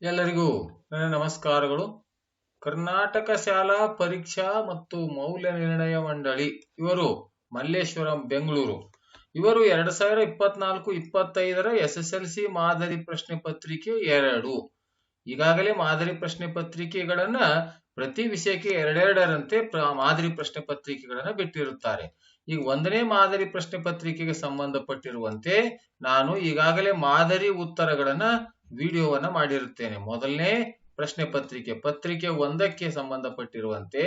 ಎಲ್ಲರಿಗೂ ನನ್ನ ನಮಸ್ಕಾರಗಳು. ಕರ್ನಾಟಕ ಶಾಲಾ ಪರೀಕ್ಷಾ ಮತ್ತು ಮೌಲ್ಯ ನಿರ್ಣಯ ಮಂಡಳಿ ಇವರು ಮಲ್ಲೇಶ್ವರಂ ಬೆಂಗಳೂರು ಇವರು 2024-25 SSLC ಮಾದರಿ ಪ್ರಶ್ನೆ ಪತ್ರಿಕೆ 2 ಈಗಾಗಲೇ ಮಾದರಿ ಪ್ರಶ್ನೆ ಪತ್ರಿಕೆಗಳನ್ನ ಪ್ರತಿ ವಿಷಯಕ್ಕೆ ಎರಡೆರಡರಂತೆ ಮಾದರಿ ಪ್ರಶ್ನೆ ಪತ್ರಿಕೆಗಳನ್ನ ಬಿಟ್ಟಿರುತ್ತಾರೆ. ಈಗ ಒಂದನೇ ಮಾದರಿ ಪ್ರಶ್ನೆ ಪತ್ರಿಕೆಗೆ ಸಂಬಂಧಪಟ್ಟಿರುವಂತೆ ನಾನು ಈಗಾಗಲೇ ಮಾದರಿ ಉತ್ತರಗಳನ್ನ ವಿಡಿಯೋವನ್ನ ಮಾಡಿರುತ್ತೇನೆ. ಮೊದಲನೇ ಪ್ರಶ್ನೆ ಪತ್ರಿಕೆ 1ಕ್ಕೆ ಸಂಬಂಧಪಟ್ಟಿರುವಂತೆ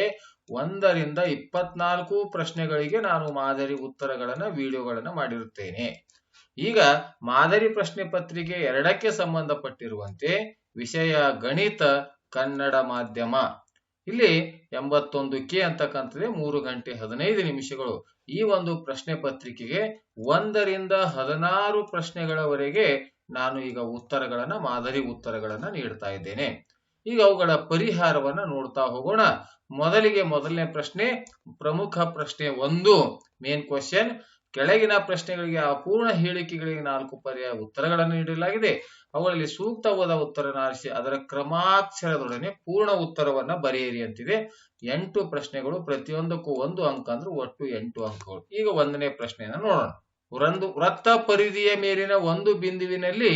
1ರಿಂದ 24 ಪ್ರಶ್ನೆಗಳಿಗೆ ನಾನು ಮಾದರಿ ಉತ್ತರಗಳನ್ನ ವಿಡಿಯೋಗಳನ್ನ ಮಾಡಿರುತ್ತೇನೆ. ಈಗ ಮಾದರಿ ಪ್ರಶ್ನೆ ಪತ್ರಿಕೆ 2ಕ್ಕೆ ಸಂಬಂಧಪಟ್ಟಿರುವಂತೆ ವಿಷಯ ಗಣಿತ ಕನ್ನಡ ಮಾಧ್ಯಮ, ಇಲ್ಲಿ 81K ಅಂತಕ್ಕಂಥದ್ದೇ 3 ಗಂಟೆ 15 ನಿಮಿಷಗಳು. ಈ ಒಂದು ಪ್ರಶ್ನೆ ಪತ್ರಿಕೆಗೆ 1ರಿಂದ 16 ಪ್ರಶ್ನೆಗಳವರೆಗೆ ನಾನು ಈಗ ಮಾದರಿ ಉತ್ತರಗಳನ್ನ ನೀಡ್ತಾ ಇದ್ದೇನೆ. ಈಗ ಅವುಗಳ ಪರಿಹಾರವನ್ನ ನೋಡ್ತಾ ಹೋಗೋಣ. ಮೊದಲನೇ ಪ್ರಶ್ನೆ, ಪ್ರಮುಖ ಪ್ರಶ್ನೆ 1 ಮೇನ್ ಕ್ವಶನ್. ಕೆಳಗಿನ ಪ್ರಶ್ನೆಗಳಿಗೆ ಅಪೂರ್ಣ ಹೇಳಿಕೆಗಳಿಗೆ 4 ಪರ್ಯಾಯ ಉತ್ತರಗಳನ್ನು ನೀಡಲಾಗಿದೆ. ಅವುಗಳಲ್ಲಿ ಸೂಕ್ತವಾದ ಉತ್ತರವನ್ನು ಆರಿಸಿ ಅದರ ಕ್ರಮಾಕ್ಷರದೊಡನೆ ಪೂರ್ಣ ಉತ್ತರವನ್ನ ಬರೆಯಿರಿ ಅಂತಿದೆ. 8 ಪ್ರಶ್ನೆಗಳು, ಪ್ರತಿಯೊಂದಕ್ಕೂ 1 ಅಂಕ, ಅಂದ್ರೆ ಒಟ್ಟು 8 ಅಂಕಗಳು. ಈಗ 1ನೇ ಪ್ರಶ್ನೆಯನ್ನು ನೋಡೋಣ. ವೃತ್ತ ಪರಿಧಿಯ ಮೇಲಿನ ಒಂದು ಬಿಂದುವಿನಲ್ಲಿ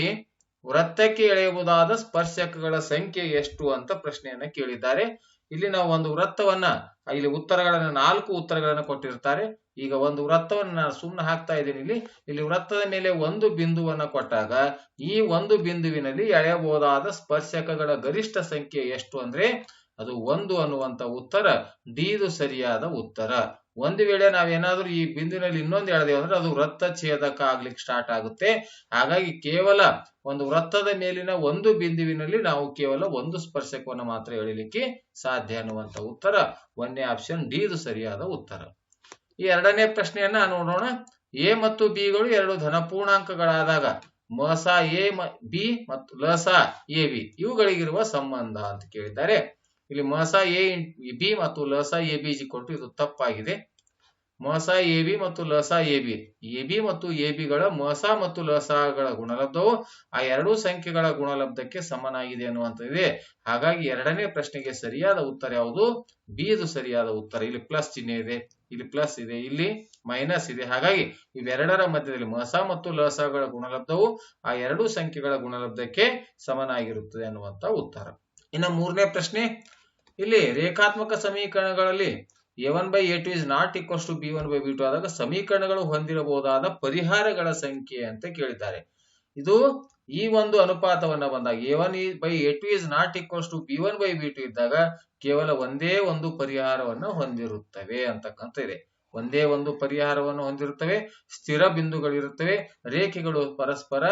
ವೃತ್ತಕ್ಕೆ ಎಳೆಯಬಹುದಾದ ಸ್ಪರ್ಶಕಗಳ ಸಂಖ್ಯೆ ಎಷ್ಟು ಅಂತ ಪ್ರಶ್ನೆಯನ್ನ ಕೇಳಿದ್ದಾರೆ. ಇಲ್ಲಿ ನಾವು ಒಂದು ವೃತ್ತವನ್ನ, ಇಲ್ಲಿ 4 ಉತ್ತರಗಳನ್ನ ಕೊಟ್ಟಿರ್ತಾರೆ. ಈಗ ಒಂದು ವೃತ್ತವನ್ನ ನಾನು ಸುಮ್ಮನೆ ಹಾಕ್ತಾ ಇದ್ದೀನಿ. ಇಲ್ಲಿ ವೃತ್ತದ ಮೇಲೆ ಒಂದು ಬಿಂದುವನ್ನ ಕೊಟ್ಟಾಗ ಈ ಒಂದು ಬಿಂದುವಿನಲ್ಲಿ ಎಳೆಯಬಹುದಾದ ಸ್ಪರ್ಶಕಗಳ ಗರಿಷ್ಠ ಸಂಖ್ಯೆ ಎಷ್ಟು ಅಂದ್ರೆ ಅದು 1 ಅನ್ನುವಂತ ಉತ್ತರ ಡಿ ಇದು ಸರಿಯಾದ ಉತ್ತರ. ಒಂದು ವೇಳೆ ನಾವೇನಾದ್ರೂ ಈ ಬಿಂದುವಿನಲ್ಲಿ ಇನ್ನೊಂದು ಎಳೆದೇವೆ ಅಂದ್ರೆ ಅದು ವೃತ್ತ ಛೇದಕ ಆಗ್ಲಿಕ್ಕೆ ಸ್ಟಾರ್ಟ್ ಆಗುತ್ತೆ. ಹಾಗಾಗಿ ಕೇವಲ ಒಂದು ವೃತ್ತದ ಮೇಲಿನ ಒಂದು ಬಿಂದುವಿನಲ್ಲಿ ನಾವು ಕೇವಲ ಒಂದು ಸ್ಪರ್ಶಕವನ್ನು ಮಾತ್ರ ಎಳಿಲಿಕ್ಕೆ ಸಾಧ್ಯ ಅನ್ನುವಂತ ಉತ್ತರ 1ನೇ ಆಪ್ಷನ್ ಡಿ ಇದು ಸರಿಯಾದ ಉತ್ತರ. ಈ 2ನೇ ಪ್ರಶ್ನೆಯನ್ನ ನೋಡೋಣ. ಎ ಮತ್ತು ಬಿ ಗಳು 2 ಧನಪೂರ್ಣಾಂಕಗಳಾದಾಗ ಮಸ ಎ ಬಿ ಮತ್ತು ಲಸ ಎ ಬಿ ಇವುಗಳಿಗಿರುವ ಸಂಬಂಧ ಅಂತ ಕೇಳಿದ್ದಾರೆ. ಇಲ್ಲಿ ಮಸ ಎ ಬಿ ಮತ್ತು ಲಸ ಎ ಬಿ ಕೊಟ್ಟು ಇದು ತಪ್ಪಾಗಿದೆ. ಮಸ ಎ ಬಿ ಮತ್ತು ಲಸ ಎ ಬಿ ಮತ್ತು ಎ ಬಿಗಳ ಮಸ ಮತ್ತು ಲಸಗಳ ಗುಣಲಬ್ಧವು ಆ ಎರಡೂ ಸಂಖ್ಯೆಗಳ ಗುಣಲಬ್ಧಕ್ಕೆ ಸಮನಾಗಿದೆ ಅನ್ನುವಂಥದ್ದಿದೆ. ಹಾಗಾಗಿ 2ನೇ ಪ್ರಶ್ನೆಗೆ ಸರಿಯಾದ ಉತ್ತರ ಯಾವುದು? ಬಿ ಇದು ಸರಿಯಾದ ಉತ್ತರ. ಇಲ್ಲಿ ಪ್ಲಸ್ ಚಿಹ್ನೆ ಇದೆ, ಇಲ್ಲಿ ಪ್ಲಸ್ ಇದೆ, ಇಲ್ಲಿ ಮೈನಸ್ ಇದೆ. ಹಾಗಾಗಿ ಇವೆರಡರ ಮಧ್ಯದಲ್ಲಿ ಮಸ ಮತ್ತು ಲಸಗಳ ಗುಣಲಬ್ಧವು ಆ ಎರಡೂ ಸಂಖ್ಯೆಗಳ ಗುಣಲಬ್ಧಕ್ಕೆ ಸಮನಾಗಿರುತ್ತದೆ ಅನ್ನುವಂತ ಉತ್ತರ. ಇನ್ನು 3ನೇ ಪ್ರಶ್ನೆ, ಇಲ್ಲಿ ರೇಖಾತ್ಮಕ ಸಮೀಕರಣಗಳಲ್ಲಿ a1/a2 is not equals to b1/b2 ಆದಾಗ ಸಮೀಕರಣಗಳು ಹೊಂದಿರಬಹುದಾದ ಪರಿಹಾರಗಳ ಸಂಖ್ಯೆ ಅಂತ ಕೇಳಿದ್ದಾರೆ. ಇದು ಈ ಒಂದು ಅನುಪಾತವನ್ನ ಬಂದಾಗ a1/a2 is not equals to b1/b2 ಇದ್ದಾಗ ಕೇವಲ ಒಂದೇ ಒಂದು ಪರಿಹಾರವನ್ನು ಹೊಂದಿರುತ್ತವೆ ಅಂತಕ್ಕಂಥ ಇದೆ. ಒಂದೇ ಒಂದು ಪರಿಹಾರವನ್ನು ಹೊಂದಿರುತ್ತವೆ, ಸ್ಥಿರ ಬಿಂದುಗಳಿರುತ್ತವೆ, ರೇಖೆಗಳು ಪರಸ್ಪರ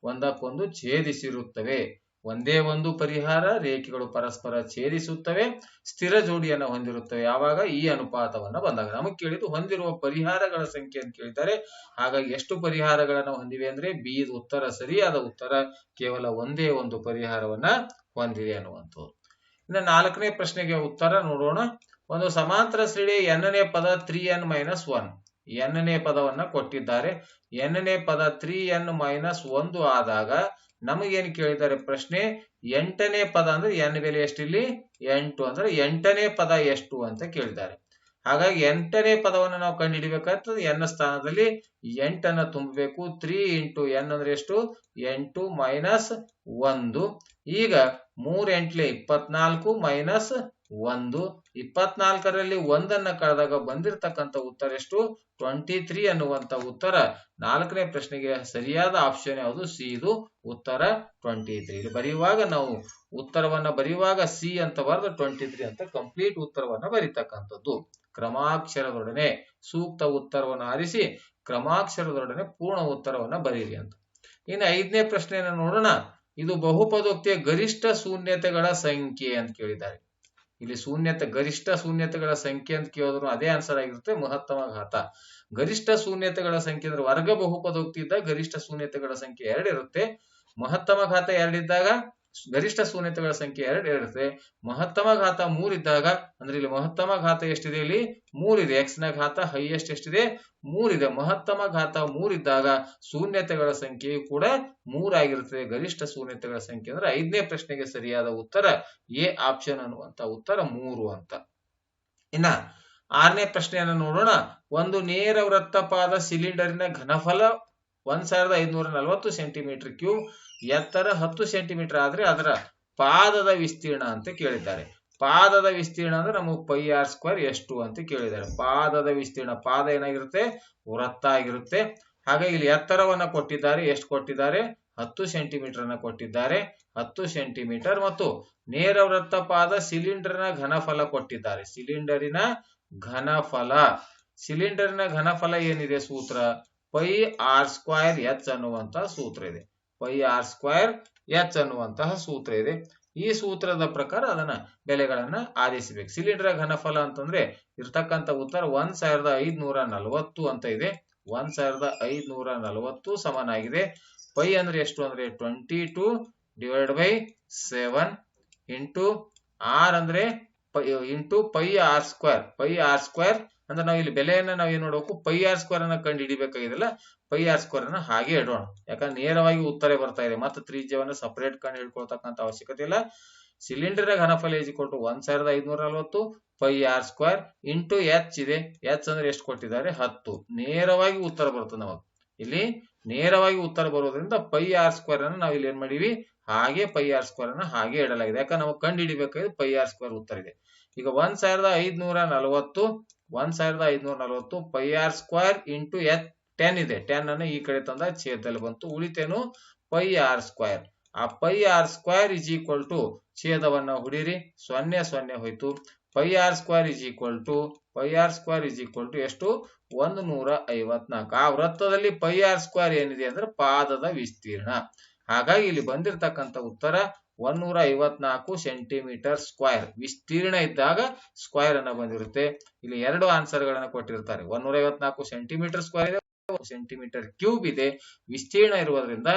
ಒಂದಕ್ಕೊಂದು ಛೇದಿಸಿರುತ್ತವೆ. ಒಂದೇ ಒಂದು ಪರಿಹಾರ, ರೇಖೆಗಳು ಪರಸ್ಪರ ಛೇದಿಸುತ್ತವೆ, ಸ್ಥಿರ ಜೋಡಿಯನ್ನು ಹೊಂದಿರುತ್ತವೆ. ಯಾವಾಗ? ಈ ಅನುಪಾತವನ್ನ ಬಂದಾಗ. ನಮಗೆ ಕೇಳಿದ್ದು ಹೊಂದಿರುವ ಪರಿಹಾರಗಳ ಸಂಖ್ಯೆ ಅಂತ ಕೇಳಿದ್ದಾರೆ. ಹಾಗಾಗಿ ಎಷ್ಟು ಪರಿಹಾರಗಳನ್ನು ಹೊಂದಿವೆ ಅಂದ್ರೆ ಬಿ ಉತ್ತರ ಸರಿಯಾದ ಉತ್ತರ. ಕೇವಲ ಒಂದೇ ಒಂದು ಪರಿಹಾರವನ್ನ ಹೊಂದಿದೆ ಅನ್ನುವಂಥದ್ದು. ಇನ್ನು 4ನೇ ಪ್ರಶ್ನೆಗೆ ಉತ್ತರ ನೋಡೋಣ. ಒಂದು ಸಮಾಂತರ ಶ್ರೇಣಿ n-ನೇ ಪದ 3n-1, n-ನೇ ಪದವನ್ನ ಕೊಟ್ಟಿದ್ದಾರೆ. n-ನೇ ಪದ 3n-1 ಆದಾಗ ನಮಗೇನು ಕೇಳಿದ್ದಾರೆ ಪ್ರಶ್ನೆ, 8ನೇ ಪದ ಅಂದ್ರೆ n ಬೆಲೆ ಎಷ್ಟು? ಇಲ್ಲಿ 8 ಅಂದ್ರೆ 8ನೇ ಪದ ಎಷ್ಟು ಅಂತ ಕೇಳಿದ್ದಾರೆ. ಹಾಗಾಗಿ 8ನೇ ಪದವನ್ನು ನಾವು ಕಂಡುಹಿಡಿಬೇಕಾಗ್ತದೆ. n ಸ್ಥಾನದಲ್ಲಿ 8ಅನ್ನ ತುಂಬಬೇಕು. 3 ಇಂಟು n ಅಂದ್ರೆ ಎಷ್ಟು? 8 ಮೈನಸ್ 1. ಈಗ 3 8 24 ಮೈನಸ್ 1. 24ರಲ್ಲಿ 1ಅನ್ನ ಕಳೆದಾಗ ಬಂದಿರತಕ್ಕಂಥ ಉತ್ತರ ಎಷ್ಟು? 23 ಅನ್ನುವಂತ ಉತ್ತರ 4ನೇ ಪ್ರಶ್ನೆಗೆ ಸರಿಯಾದ ಆಪ್ಷನ್ ಯಾವುದು? ಸಿ ಇದು ಉತ್ತರ 23. ಇಲ್ಲಿ ಬರೆಯುವಾಗ ನಾವು ಉತ್ತರವನ್ನ ಬರೆಯುವಾಗ ಸಿ ಅಂತ ಬರೆದು 23 ಅಂತ ಕಂಪ್ಲೀಟ್ ಉತ್ತರವನ್ನ ಬರೀತಕ್ಕಂಥದ್ದು. ಕ್ರಮಾಕ್ಷರದೊಡನೆ ಸೂಕ್ತ ಉತ್ತರವನ್ನು ಆರಿಸಿ ಕ್ರಮಾಕ್ಷರದೊಡನೆ ಪೂರ್ಣ ಉತ್ತರವನ್ನ ಬರೀರಿ ಅಂತ. ಇನ್ನು 5ನೇ ಪ್ರಶ್ನೆಯನ್ನು ನೋಡೋಣ. ಇದು ಬಹುಪದೋಕ್ತಿಯ ಗರಿಷ್ಠ ಶೂನ್ಯತೆಗಳ ಸಂಖ್ಯೆ ಅಂತ ಕೇಳಿದ್ದಾರೆ. ಇಲ್ಲಿ ಗರಿಷ್ಠ ಶೂನ್ಯತೆಗಳ ಸಂಖ್ಯೆ ಅಂತ ಕೇಳಿದ್ರು ಅದೇ ಆನ್ಸರ್ ಆಗಿರುತ್ತೆ, ಮಹತ್ತಮ ಘಾತ. ಗರಿಷ್ಠ ಶೂನ್ಯತೆಗಳ ಸಂಖ್ಯೆ ಅಂದ್ರೆ ವರ್ಗ ಬಹುಪದೋಕ್ತಿ ಇದ್ದಾಗ ಗರಿಷ್ಠ ಶೂನ್ಯತೆಗಳ ಸಂಖ್ಯೆ 2 ಇರುತ್ತೆ. ಮಹತ್ತಮ ಘಾತ 2 ಇದ್ದಾಗ ಗರಿಷ್ಠ ಶೂನ್ಯತೆಗಳ ಸಂಖ್ಯೆ 2 ಇರುತ್ತೆ. ಮಹತ್ತಮ ಘಾತ 3 ಇದ್ದಾಗ, ಅಂದ್ರೆ ಇಲ್ಲಿ ಮಹತ್ತಮ ಘಾತ ಎಷ್ಟಿದೆ, ಇಲ್ಲಿ 3 ಇದೆ. ಎಕ್ಸ್ ನ ಘಾತ ಹೈಯೆಸ್ಟ್ ಎಷ್ಟಿದೆ, 3 ಇದೆ. ಮಹತ್ತಮ ಘಾತ 3 ಇದ್ದಾಗ ಶೂನ್ಯತೆಗಳ ಸಂಖ್ಯೆಯು ಕೂಡ 3 ಆಗಿರುತ್ತದೆ. ಗರಿಷ್ಠ ಶೂನ್ಯತೆಗಳ ಸಂಖ್ಯೆ ಅಂದ್ರೆ 5ನೇ ಪ್ರಶ್ನೆಗೆ ಸರಿಯಾದ ಉತ್ತರ ಎ ಆಪ್ಷನ್ ಅನ್ನುವಂತ ಉತ್ತರ 3 ಅಂತ. ಇನ್ನ 6ನೇ ಪ್ರಶ್ನೆಯನ್ನು ನೋಡೋಣ. ಒಂದು ನೇರ ವೃತ್ತಪಾದ ಸಿಲಿಂಡರಿನ ಘನಫಲ 1540 ಸೆಂಟಿಮೀಟರ್ ಕ್ಯೂಬ್, ಎತ್ತರ 10 ಸೆಂಟಿಮೀಟರ್ ಆದ್ರೆ ಅದರ ಪಾದದ ವಿಸ್ತೀರ್ಣ ಅಂತ ಕೇಳಿದ್ದಾರೆ. ಪಾದದ ವಿಸ್ತೀರ್ಣ ಅಂದ್ರೆ ನಮಗೆ ಪೈ ಆರ್ ಸ್ಕ್ವೇರ್ ಎಷ್ಟು ಅಂತ ಕೇಳಿದ್ದಾರೆ. ಪಾದದ ವಿಸ್ತೀರ್ಣ, ಪಾದ ಏನಾಗಿರುತ್ತೆ, ವೃತ್ತ ಆಗಿರುತ್ತೆ. ಹಾಗಾಗಿ ಇಲ್ಲಿ ಎತ್ತರವನ್ನ ಕೊಟ್ಟಿದ್ದಾರೆ. ಎಷ್ಟು ಕೊಟ್ಟಿದ್ದಾರೆ, 10 ಸೆಂಟಿಮೀಟರ್ ಅನ್ನ ಕೊಟ್ಟಿದ್ದಾರೆ. 10 ಸೆಂಟಿಮೀಟರ್ ಮತ್ತು ನೇರ ವೃತ್ತಪಾದ ಸಿಲಿಂಡರ್ನ ಘನಫಲ ಕೊಟ್ಟಿದ್ದಾರೆ. ಸಿಲಿಂಡರಿನ ಘನಫಲ ಏನಿದೆ ಸೂತ್ರ, ಪೈ ಆರ್ ಸ್ಕ್ವೇರ್ ಎಚ್ ಅನ್ನುವಂತಹ ಸೂತ್ರ ಇದೆ. ಪೈ ಆರ್ ಸ್ಕ್ವೇರ್ ಎಚ್ ಅನ್ನುವಂತಹ ಸೂತ್ರ ಇದೆ. ಈ ಸೂತ್ರದ ಪ್ರಕಾರ ಅದನ್ನ ಬೆಲೆಗಳನ್ನ ಆರಿಸಬೇಕು. ಸಿಲಿಂಡರ್ ಘನಫಲ ಅಂತಂದ್ರೆ ಇರ್ತಕ್ಕಂಥ ಉತ್ತರ 1540 ಅಂತ ಇದೆ. 1540 ಸಮನಾಗಿದೆ. ಪೈ ಅಂದ್ರೆ ಎಷ್ಟು ಅಂದ್ರೆ 22 ಡಿವೈಡ್ ಬೈ 7 ಇಂಟು ಆರ್ ಅಂದ್ರೆ into pi r square. Pi r square ಅಂದ್ರೆ ನಾವು ಇಲ್ಲಿ ಬೆಲೆಯನ್ನ ನಾವು ಏನ್ ನೋಡಬೇಕು, ಪೈ ಆರ್ ಸ್ಕ್ವೇರ್ ಅನ್ನ ಕಂಡು ಹಿಡಿಬೇಕಾಗಿದೆಲ್ಲ, ಪೈ ಆರ್ ಸ್ಕ್ವೇರ್ ಅನ್ನ ಹಾಗೆ ಇಡೋಣ. ಯಾಕಂದ್ರೆ ನೇರವಾಗಿ ಉತ್ತರ ಬರ್ತಾ ಇದೆ. ಮತ್ತೆ ತ್ರಿಜ್ಯವನ್ನು ಸಪರೇಟ್ ಕಂಡು ಹಿಡ್ಕೊಳ್ತಕ್ಕಂಥ ಅವಶ್ಯಕತೆ ಇಲ್ಲ. ಸಿಲಿಂಡರ್ ಘನಫಲ is equal to 1540 pi r square into h ಇದೆ. ಎಚ್ ಅಂದ್ರೆ ಎಷ್ಟು ಕೊಟ್ಟಿದ್ದಾರೆ, 10. ನೇರವಾಗಿ ಉತ್ತರ ಬರ್ತದೆ ನಮಗೆ. ಇಲ್ಲಿ ನೇರವಾಗಿ ಉತ್ತರ ಬರೋದ್ರಿಂದ ಪೈ ಆರ್ ಸ್ಕ್ವೇರ್ ಅನ್ನು ನಾವು ಇಲ್ಲಿ ಏನ್ ಮಾಡಿವಿ, ಹಾಗೆ ಪೈ ಆರ್ ಸ್ಕ್ವೇರ್ ಅನ್ನ ಹಾಗೆ ಇಡಲಾಗಿದೆ. ಯಾಕಂದ್ರೆ ನಮಗೆ ಕಂಡು ಹಿಡಿಬೇಕಾದ್ರೆ ಪೈ ಆರ್ ಸ್ಕ್ವೇರ್ ಉತ್ತರ ಇದೆ. ಈಗ 1540 pi r square into h 10 ಇದೆ. 10 ಅನ್ನು ಈ ಕಡೆ ತಂದ ಛೇದದಲ್ಲಿ ಬಂತು. ಉಳಿತೇನು ಪೈ ಆರ್ ಸ್ಕ್ವೇರ್. ಆ pi r square is equal to ಛೇದವನ್ನ ಹುಡಿರಿ, 0 ಹೋಯ್ತು. Pi r square is equal to ಎಷ್ಟು, 154. ಆ ವೃತ್ತದಲ್ಲಿ ಪೈ ಆರ್ ಸ್ಕ್ವೇರ್ ಏನಿದೆ ಅಂದ್ರೆ ಪಾದದ ವಿಸ್ತೀರ್ಣ. ಹಾಗಾಗಿ ಇಲ್ಲಿ ಬಂದಿರತಕ್ಕಂಥ ಉತ್ತರ 154 ಸೆಂಟಿಮೀಟರ್ ಸ್ಕ್ವೇರ್. ವಿಸ್ತೀರ್ಣ ಇದ್ದಾಗ ಸ್ಕ್ವೇರ್ ಅನ್ನ ಬಂದಿರುತ್ತೆ. ಇಲ್ಲಿ 2 ಆನ್ಸರ್ ಗಳನ್ನ ಕೊಟ್ಟಿರ್ತಾರೆ. 154 ಸೆಂಟಿಮೀಟರ್ ಸ್ಕ್ವೇರ್ ಇದೆ, ಸೆಂಟಿಮೀಟರ್ ಕ್ಯೂಬ್ ಇದೆ. ವಿಸ್ತೀರ್ಣ ಇರುವುದರಿಂದ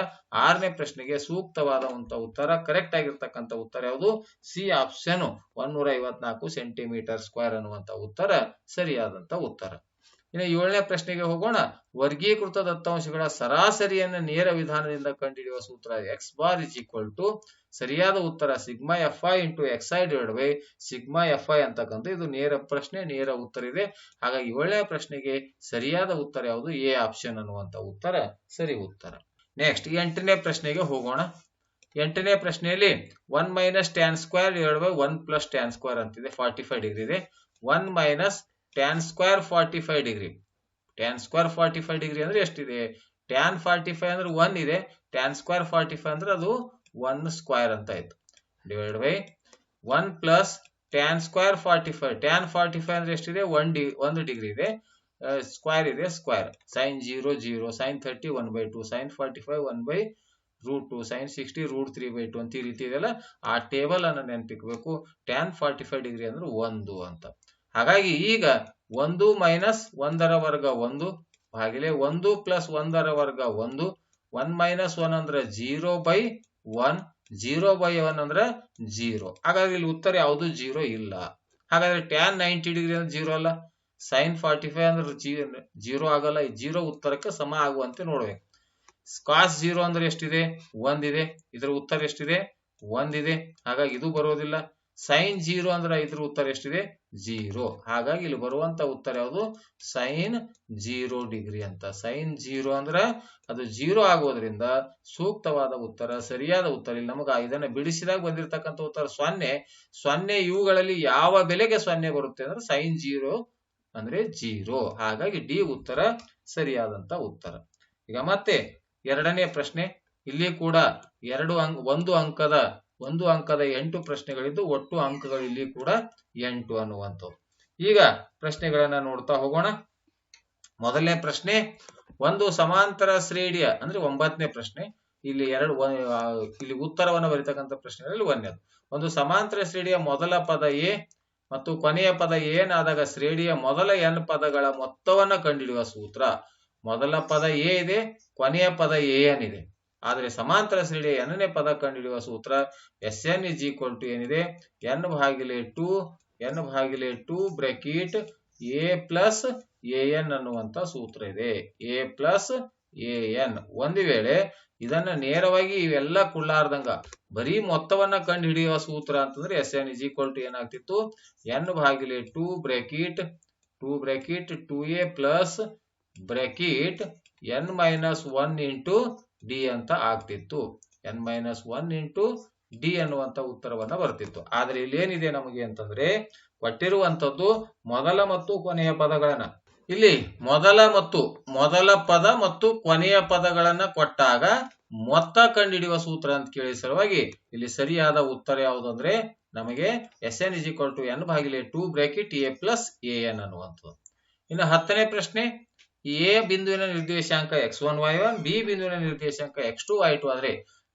6ನೇ ಪ್ರಶ್ನೆಗೆ ಸೂಕ್ತವಾದಂತ ಉತ್ತರ, ಕರೆಕ್ಟ್ ಆಗಿರ್ತಕ್ಕಂಥ ಉತ್ತರ ಯಾವುದು, ಸಿ ಆಪ್ಷನ್ 154 ಸೆಂಟಿಮೀಟರ್ ಸ್ಕ್ವೇರ್ ಅನ್ನುವಂತ ಉತ್ತರ ಸರಿಯಾದಂತ ಉತ್ತರ. ಇನ್ನು 7ನೇ ಪ್ರಶ್ನೆಗೆ ಹೋಗೋಣ. ವರ್ಗೀಕೃತ ದತ್ತಾಂಶಗಳ ಸರಾಸರಿಯನ್ನು ನೇರ ವಿಧಾನದಿಂದ ಕಂಡುಹಿಡಿಯುವ ಸೂತ್ರ x bar is equal to, ಸರಿಯಾದ ಉತ್ತರ sigma f i into x i divide by sigma f i ಅಂತಕ್ಕಂಥ ಇದು ನೇರ ಪ್ರಶ್ನೆ, ನೇರ ಉತ್ತರ ಇದೆ. ಹಾಗಾಗಿ 7ನೇ ಪ್ರಶ್ನೆಗೆ ಸರಿಯಾದ ಉತ್ತರ ಯಾವುದು, ಎ ಆಪ್ಷನ್ ಅನ್ನುವಂತ ಉತ್ತರ ಸರಿ ಉತ್ತರ. ನೆಕ್ಸ್ಟ್ 8ನೇ ಪ್ರಶ್ನೆಗೆ ಹೋಗೋಣ. 8ನೇ ಪ್ರಶ್ನೆಯಲ್ಲಿ 1 minus tan square divide by 1 plus tan square ಅಂತಿದೆ. 45 ಡಿಗ್ರಿ ಇದೆ. 1 minus tan square 45 degree. Tan square 45 degree ಅಂದ್ರೆ ಎಷ್ಟಿದೆ, ಟ್ಯಾನ್ 45 ಅಂದ್ರೆ 1 ಇದೆ. ಟ್ಯಾನ್ ಸ್ಕ್ವೇರ್ 45 ಅಂದ್ರೆ ಅದು 1 ಸ್ಕ್ವೇರ್ ಅಂತ ಆಯ್ತು. Divide by 1 plus tan square 45. Tan 45 ಅಂದ್ರೆ ಎಷ್ಟಿದೆ, 1 ಡಿಗ್ರಿ ಇದೆ. ಸ್ಕ್ವೇರ್ ಇದೆ, square. Sine 0 0, sine 30 1/2, sine 45 1/√2, sine 60 √3/2 ಅಂತ ಈ ರೀತಿ ಇದೆಲ್ಲ. ಆ ಟೇಬಲ್ ಅನ್ನು ನೆನಪಿಕ್ಬೇಕು. ಟ್ಯಾನ್ 45 ಡಿಗ್ರಿ ಅಂದ್ರೆ 1 ಅಂತ. ಹಾಗಾಗಿ ಈಗ 1 ಮೈನಸ್ 1ರ ವರ್ಗ 1 ಭಾಗಿಲೆ 1 ಪ್ಲಸ್ 1ರ ವರ್ಗ 1. 1 ಮೈನಸ್ 1 ಅಂದ್ರೆ 0/1, 0/1 ಅಂದ್ರೆ 0. ಹಾಗಾದ್ರೆ ಇಲ್ಲಿ ಉತ್ತರ ಯಾವುದು, 0 ಇಲ್ಲ. ಹಾಗಾದ್ರೆ ಟ್ಯಾನ್ 90 ಡಿಗ್ರಿ ಅಂದ್ರೆ 0 ಅಲ್ಲ. ಸೈನ್ 45 ಅಂದ್ರೆ 0 ಆಗಲ್ಲ. 0 ಉತ್ತರಕ್ಕೆ ಸಮ ಆಗುವಂತೆ ನೋಡ್ಬೇಕು. ಕಾಸ್ 0 ಅಂದ್ರೆ ಎಷ್ಟಿದೆ, 1 ಇದೆ. ಇದರ ಉತ್ತರ ಎಷ್ಟಿದೆ, 1 ಇದೆ. ಹಾಗಾಗಿ ಇದು ಬರೋದಿಲ್ಲ. ಸೈನ್ 0 ಅಂದ್ರೆ ಇದ್ರ ಉತ್ತರ ಎಷ್ಟಿದೆ, 0. ಹಾಗಾಗಿ ಇಲ್ಲಿ ಬರುವಂತ ಉತ್ತರ ಯಾವುದು, ಸೈನ್ 0 ಡಿಗ್ರಿ ಅಂತ. ಸೈನ್ 0 ಅಂದ್ರೆ ಅದು 0 ಆಗೋದ್ರಿಂದ ಸೂಕ್ತವಾದ ಉತ್ತರ, ಸರಿಯಾದ ಉತ್ತರ ಇಲ್ಲಿ ನಮಗ ಇದನ್ನ ಬಿಡಿಸಿದಾಗ ಬಂದಿರತಕ್ಕಂಥ ಉತ್ತರ 0. ಇವುಗಳಲ್ಲಿ ಯಾವ ಬೆಲೆಗೆ 0 ಬರುತ್ತೆ ಅಂದ್ರೆ ಸೈನ್ 0 ಅಂದ್ರೆ 0. ಹಾಗಾಗಿ ಡಿ ಉತ್ತರ ಸರಿಯಾದಂತ ಉತ್ತರ. ಈಗ ಮತ್ತೆ 2ನೇ ಪ್ರಶ್ನೆ. ಇಲ್ಲಿ ಕೂಡ 1 ಅಂಕದ 8 ಪ್ರಶ್ನೆಗಳಿದ್ದು ಒಟ್ಟು ಅಂಕಗಳು ಇಲ್ಲಿ ಕೂಡ 8 ಅನ್ನುವಂಥದ್ದು. ಈಗ ಪ್ರಶ್ನೆಗಳನ್ನ ನೋಡ್ತಾ ಹೋಗೋಣ. ಮೊದಲನೇ ಪ್ರಶ್ನೆ, ಒಂದು ಸಮಾಂತರ ಶ್ರೇಣಿಯ ಅಂದ್ರೆ 9ನೇ ಪ್ರಶ್ನೆ. ಇಲ್ಲಿ ಇಲ್ಲಿ ಉತ್ತರವನ್ನು ಬರೀತಕ್ಕಂಥ ಪ್ರಶ್ನೆಗಳಲ್ಲಿ 1ನೇದು. ಒಂದು ಸಮಾಂತರ ಶ್ರೇಣಿಯ ಮೊದಲ ಪದ ಎ ಮತ್ತು ಕೊನೆಯ ಪದ ಏನ್ ಆದಾಗ ಶ್ರೇಣಿಯ ಮೊದಲ n ಪದಗಳ ಮೊತ್ತವನ್ನ ಕಂಡುಹಿಡಿಯುವ ಸೂತ್ರ. ಮೊದಲ ಪದ ಎ ಇದೆ, ಕೊನೆಯ ಪದ an ಇದೆ. ಆದರೆ ಸಮಾಂತರ ಶ್ರೇಣಿಯ ಎನ್ನೇ ಪದ ಕಂಡುಹಿಡಿಯುವ ಸೂತ್ರ Sn ಇಸ್ ಈಕ್ವಲ್ ಟು ಏನಿದೆ n/2 bracket a plus an ಅನ್ನುವಂತ ಸೂತ್ರ ಇದೆ. a plus an. ಒಂದು ವೇಳೆ ಇದನ್ನ ನೇರವಾಗಿ ಇವೆಲ್ಲ ಕುಳ್ಳಾರ್ದಂಗ ಬರೀ ಮೊತ್ತವನ್ನ ಕಂಡು ಹಿಡಿಯುವ ಸೂತ್ರ ಅಂತಂದ್ರೆ Sn ಇಸ್ ಈಕ್ವಲ್ ಟು ಏನಾಗ್ತಿತ್ತು n/2 bracket 2a plus bracket n-1 into D ಅಂತ ಆಗ್ತಿತ್ತು. n-1 ಇಂಟು ಡಿ ಅನ್ನುವಂತ ಉತ್ತರವನ್ನ ಬರ್ತಿತ್ತು. ಆದ್ರೆ ಇಲ್ಲಿ ಏನಿದೆ ನಮಗೆ ಅಂತಂದ್ರೆ ಕೊಟ್ಟಿರುವಂತದ್ದು ಮೊದಲ ಮತ್ತು ಕೊನೆಯ ಪದಗಳನ್ನ, ಇಲ್ಲಿ ಮೊದಲ ಪದ ಮತ್ತು ಕೊನೆಯ ಪದಗಳನ್ನ ಕೊಟ್ಟಾಗ ಮೊತ್ತ ಕಂಡುಹಿಡಿಯುವ ಸೂತ್ರ ಅಂತ ಕೇಳಿ ಸಲುವಾಗಿ ಇಲ್ಲಿ ಸರಿಯಾದ ಉತ್ತರ ಯಾವುದು ಅಂದ್ರೆ ನಮಗೆ Sn is equal to n/2 bracket a plus an ಅನ್ನುವಂಥದ್ದು. ಇನ್ನು 10ನೇ ಪ್ರಶ್ನೆ, ಎ ಬಿಂದುವಿನ ನಿರ್ದೇಶಾಂಕ x1 y1, ಬಿ ಬಿಂದುವಿನ ನಿರ್ದೇಶಾಂಕ x2 y2 ಆದ್ರೆ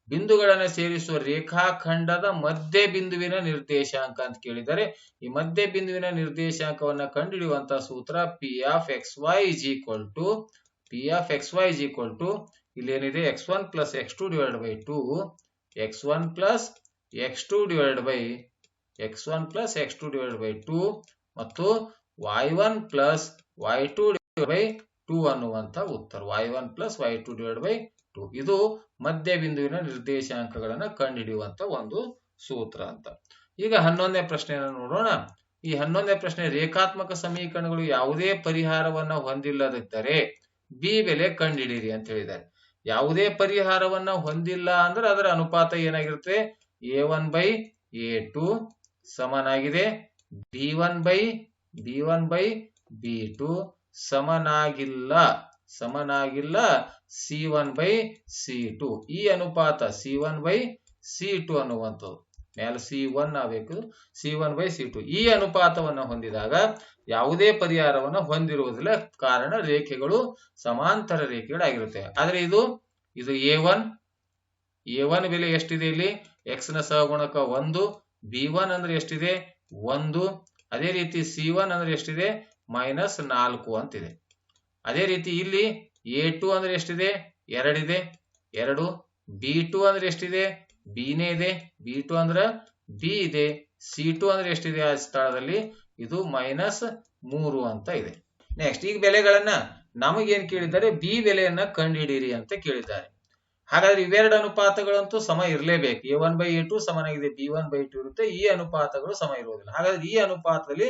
ಬಿಂದುಗಳನ್ನು ಸೇರಿಸುವ ರೇಖಾಖಂಡದ ಮಧ್ಯ ಬಿಂದುವಿನ ನಿರ್ದೇಶಾಂಕ ಅಂತ ಕೇಳಿದರೆ ಈ ಮಧ್ಯ ಬಿಂದುವಿನ ನಿರ್ದೇಶಾಂಕವನ್ನ ಕಂಡುಹಿಡಿಯುವಂತಹ ಸೂತ್ರ p of xy is equal to ಇಲ್ಲಿ ಏನಿದೆ x1 plus x2 divided by 2 x1 plus x2 divided by 2 ಮತ್ತು y1 plus y2 divided by 2 ಅನ್ನುವಂತ ಉತ್ತರ. y1 plus y2 divided by 2 ಇದು ಮಧ್ಯ ಬಿಂದುವಿನ ನಿರ್ದೇಶಾಂಕಗಳನ್ನ ಕಂಡುಹಿಡಿಯುವಂತ ಒಂದು ಸೂತ್ರ ಅಂತ. ಈಗ 11ನೇ ಪ್ರಶ್ನೆಯನ್ನು ನೋಡೋಣ. ಈ 11ನೇ ಪ್ರಶ್ನೆ, ರೇಖಾತ್ಮಕ ಸಮೀಕರಣಗಳು ಯಾವುದೇ ಪರಿಹಾರವನ್ನ ಹೊಂದಿಲ್ಲದಿದ್ದರೆ ಬಿ ಬೆಲೆ ಕಂಡುಹಿಡಿಯಿರಿ ಅಂತ ಹೇಳಿದ್ದಾರೆ. ಯಾವುದೇ ಪರಿಹಾರವನ್ನ ಹೊಂದಿಲ್ಲ ಅಂದ್ರೆ ಅದರ ಅನುಪಾತ ಏನಾಗಿರುತ್ತೆ a1 by a2 ಸಮನಾಗಿದೆ b1 by b2 ಸಮನಾಗಿಲ್ಲ c1 by c2. ಈ ಅನುಪಾತ c1 by c2 ಅನ್ನುವಂಥದ್ದು ಮೇಲೆ c1 ಆಗಬೇಕು, c1 by c2 ಈ ಅನುಪಾತವನ್ನು ಹೊಂದಿದಾಗ ಯಾವುದೇ ಪರಿಹಾರವನ್ನು ಹೊಂದಿರುವುದಿಲ್ಲ, ಕಾರಣ ರೇಖೆಗಳು ಸಮಾಂತರ ರೇಖೆಗಳಾಗಿರುತ್ತೆ. ಆದ್ರೆ ಇದು a1 ಬೆಲೆ ಎಷ್ಟಿದೆ ಇಲ್ಲಿ x ನ ಸಹಗುಣಕ 1, b1 ಅಂದ್ರೆ ಎಷ್ಟಿದೆ 1, ಅದೇ ರೀತಿ c1 ಅಂದ್ರೆ ಎಷ್ಟಿದೆ -4 ಅಂತಿದೆ. ಅದೇ ರೀತಿ ಇಲ್ಲಿ a2 ಅಂದ್ರೆ ಎಷ್ಟಿದೆ 2 ಇದೆ 2, b2 ಅಂದ್ರೆ ಎಷ್ಟಿದೆ bನೇ ಇದೆ, b2 ಅಂದ್ರೆ b ಇದೆ, c2 ಅಂದ್ರೆ ಎಷ್ಟಿದೆ ಆ ಸ್ಥಳದಲ್ಲಿ ಇದು -3 ಅಂತ ಇದೆ. ನೆಕ್ಸ್ಟ್ ಈಗ ಬೆಲೆಗಳನ್ನ ನಮಗೇನ್ ಕೇಳಿದ್ದಾರೆ ಬಿ ಬೆಲೆಯನ್ನ ಕಂಡುಹಿಡಿಯಿರಿ ಅಂತ ಕೇಳಿದ್ದಾರೆ. ಹಾಗಾದ್ರೆ ಇವೆರಡು ಅನುಪಾತಗಳಂತೂ ಸಮ ಇರಲೇಬೇಕು. a1 by a2 ಸಮನಾಗಿದೆ b1 by 2 ಇರುತ್ತೆ, ಈ ಅನುಪಾತಗಳು ಸಮ ಇರುವುದಿಲ್ಲ. ಹಾಗಾದ್ರೆ ಈ ಅನುಪಾತದಲ್ಲಿ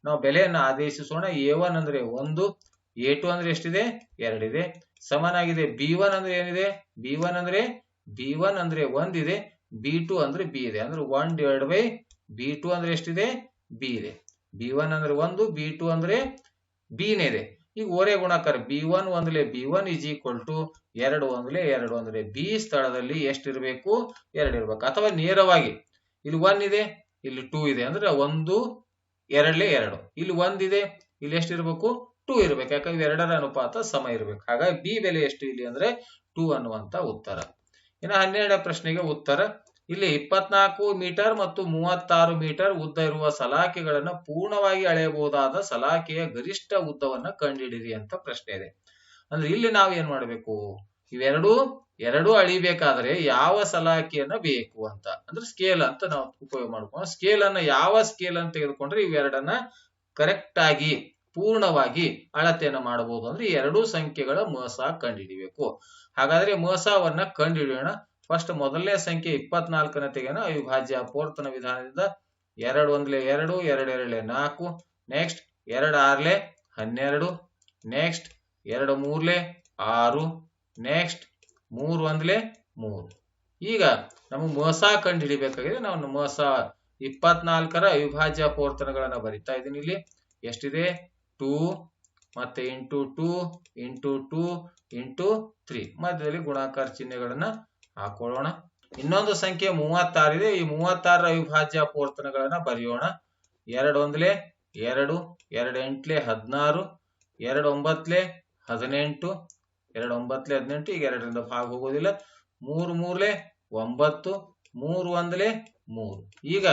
ನಾವು ಬೆಲೆಯನ್ನ ಆದೇಶಿಸೋಣ. a1 ಅಂದ್ರೆ 1, a2 ಅಂದ್ರೆ ಎಷ್ಟಿದೆ 2 ಇದೆ, ಸಮನಾಗಿದೆ b1 ಅಂದ್ರೆ ಏನಿದೆ b1 ಅಂದ್ರೆ 1 ಇದೆ, b2 ಅಂದ್ರೆ b ಇದೆ, ಅಂದ್ರೆ 1 divided by b2 ಅಂದ್ರೆ ಎಷ್ಟಿದೆ b ಇದೆ, b1 ಅಂದ್ರೆ 1, b2 ಅಂದ್ರೆ b ನೇ ಇದೆ. ಈಗ ಓರೆ ಗುಣಾಕಾರ b1 ಒಂದ್ಲೆ b1 is equal to 2 ಒಂದ್ಲೆ 2 ಅಂದ್ರೆ b ಸ್ಥಳದಲ್ಲಿ ಎಷ್ಟಿರಬೇಕು 2 ಇರ್ಬೇಕು. ಅಥವಾ ನೇರವಾಗಿ ಇಲ್ಲಿ 1 ಇದೆ ಇಲ್ಲಿ 2 ಇದೆ ಅಂದ್ರೆ 1 2 ಇಲ್ಲಿ 1 ಇದೆ ಇಲ್ಲಿ ಎಷ್ಟಿರ್ಬೇಕು 2 ಇರ್ಬೇಕು, ಯಾಕಂದ್ರೆ ಇವೆರಡರ ಅನುಪಾತ ಸಮ ಇರ್ಬೇಕು. ಹಾಗಾಗಿ ಬಿ ಬೆಲೆ ಎಷ್ಟು ಇಲ್ಲಿ ಅಂದ್ರೆ 2 ಅನ್ನುವಂತ ಉತ್ತರ. ಇನ್ನು 12ನೇ ಪ್ರಶ್ನೆಗೆ ಉತ್ತರ, ಇಲ್ಲಿ 24 ಮೀಟರ್ ಮತ್ತು 36 ಮೀಟರ್ ಉದ್ದ ಇರುವ ಸಲಾಕೆಗಳನ್ನ ಪೂರ್ಣವಾಗಿ ಅಳೆಯಬಹುದಾದ ಸಲಾಕೆಯ ಗರಿಷ್ಠ ಉದ್ದವನ್ನ ಕಂಡುಹಿಡಿಯಿರಿ ಅಂತ ಪ್ರಶ್ನೆ ಇದೆ. ಅಂದ್ರೆ ಇಲ್ಲಿ ನಾವು ಏನ್ ಮಾಡ್ಬೇಕು, ಇವೆರಡೂ ಅಳಿಬೇಕಾದ್ರೆ ಯಾವ ಸಲಾಕೆಯನ್ನ ಬೇಕು ಅಂತ ಅಂದ್ರೆ ಸ್ಕೇಲ್ ಅಂತ ನಾವು ಉಪಯೋಗ ಮಾಡ್ಕೊಂಡು ಸ್ಕೇಲ್ ಅನ್ನ ಯಾವ ಸ್ಕೇಲ್ ಅಂತ ತೆಗೆದುಕೊಂಡ್ರೆ ಇವೆರಡನ್ನ ಕರೆಕ್ಟ್ ಆಗಿ ಪೂರ್ಣವಾಗಿ ಅಳತೆಯನ್ನ ಮಾಡಬಹುದು ಅಂದ್ರೆ ಈ ಎರಡೂ ಸಂಖ್ಯೆಗಳ ಮಸ ಕಂಡುಹಿಡಿಬೇಕು. ಹಾಗಾದ್ರೆ ಮಸವನ್ನ ಕಂಡುಹಿಡಿಯೋಣ. ಫಸ್ಟ್ ಮೊದಲನೇ ಸಂಖ್ಯೆ 24ನ ತೆಗೆಯೋಣ. ಅವಿಭಾಜ್ಯ ಅಪವರ್ತನ ವಿಧಾನದಿಂದ 2 ಒಂದ್ಲೆ 2, 2 ಎರಡ್ಲೆ 4, ನೆಕ್ಸ್ಟ್ 2 ಆರ್ಲೆ 12, ನೆಕ್ಸ್ಟ್ 2 ಮೂರ್ಲೆ 6, ನೆಕ್ಸ್ಟ್ 3 ಒಂದ್ಲೆ 3. ಈಗ ನಮಗೆ ಮಸ ಕಂಡು ಹಿಡಿಬೇಕಾಗಿದೆ. ನಾವು ಮಸ 24ರ ಅವಿಭಾಜ್ಯ ಅಪವರ್ತನಗಳನ್ನ ಬರಿತಾ ಇದೀನಿ. ಇಲ್ಲಿ ಎಷ್ಟಿದೆ 2 ಮತ್ತೆ ಇಂಟು 2 ಇಂಟು 2 ಇಂಟು 3 ಮಧ್ಯದಲ್ಲಿ ಗುಣಾಕಾರ ಚಿಹ್ನೆಗಳನ್ನ ಹಾಕೊಳ್ಳೋಣ. ಇನ್ನೊಂದು ಸಂಖ್ಯೆ 36 ಇದೆ. ಈ 36ರ ಅವಿಭಾಜ್ಯ ಅಪವರ್ತನಗಳನ್ನ ಬರೆಯೋಣ. 2 ಒಂದ್ಲೆ 2, 2 ಎಂಟ್ಲೆ 16, 2 ಒಂಬತ್ಲೆ 18, 2 ಒಂಬತ್ಲೆ 18, ಈಗ 2ರಿಂದ ಭಾಗ ಹೋಗೋದಿಲ್ಲ. 3 ಮೂರ್ಲೆ 9, 3 ಒಂದ್ಲೆ 3. ಈಗ